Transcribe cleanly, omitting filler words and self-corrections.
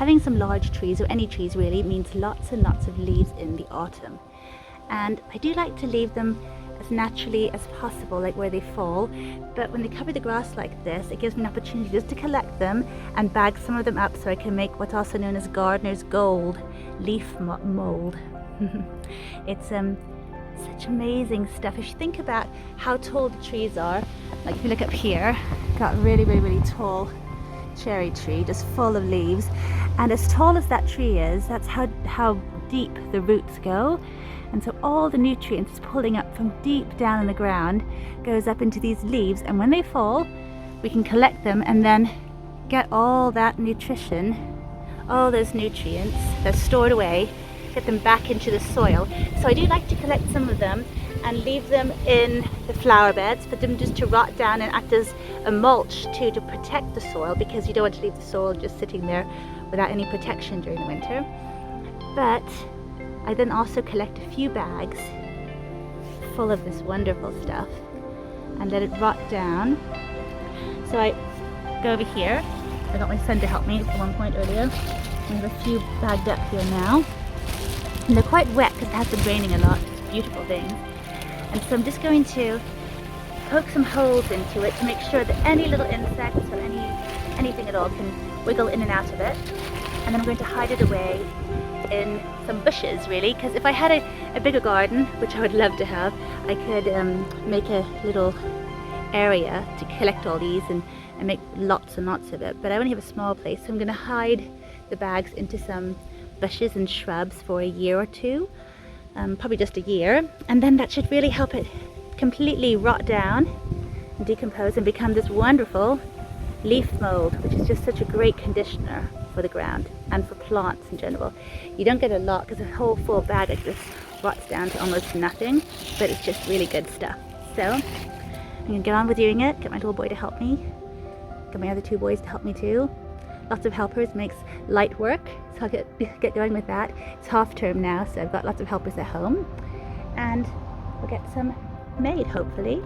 having some large trees, or any trees really, means lots and lots of leaves in the autumn. And I do like to leave them as naturally as possible, like where they fall, but when they cover the grass like this, it gives me an opportunity just to collect them and bag some of them up so I can make what's also known as gardener's gold, leaf mould. It's such amazing stuff. If you think about how tall the trees are, like if you look up here, got a really tall cherry tree just full of leaves, and as tall as that tree is, that's how deep the roots go. And so all the nutrients pulling up from deep down in the ground goes up into these leaves, and when they fall, we can collect them and then get all that nutrition, all those nutrients that's stored away, get them back into the soil. So I do like to collect some of them and leave them in the flower beds for them just to rot down and act as a mulch too, to protect the soil, because you don't want to leave the soil just sitting there without any protection during the winter. But I then also collect a few bags full of this wonderful stuff and let it rot down. So I go over here. I got my son to help me at one point earlier. We have a few bagged up here now. And they're quite wet because it has been raining a lot. It's beautiful things. And so I'm just going to poke some holes into it to make sure that any little insects or anything at all can wiggle in and out of it. And then I'm going to hide it away in some bushes, really, because if I had a bigger garden, which I would love to have, I could make a little area to collect all these and make lots and lots of it. But I only have a small place, so I'm going to hide the bags into some bushes and shrubs for a year or two, probably just a year, and then that should really help it completely rot down and decompose and become this wonderful leaf mold, which is just such a great conditioner for the ground and for plants in general. You don't get a lot because a whole full bag like this rots down to almost nothing, but it's just really good stuff. So I'm gonna get on with doing it, get my little boy to help me, get my other two boys to help me too. Lots of helpers makes light work, so I'll get going with that. It's half term now, so I've got lots of helpers at home, and we'll get some made, hopefully.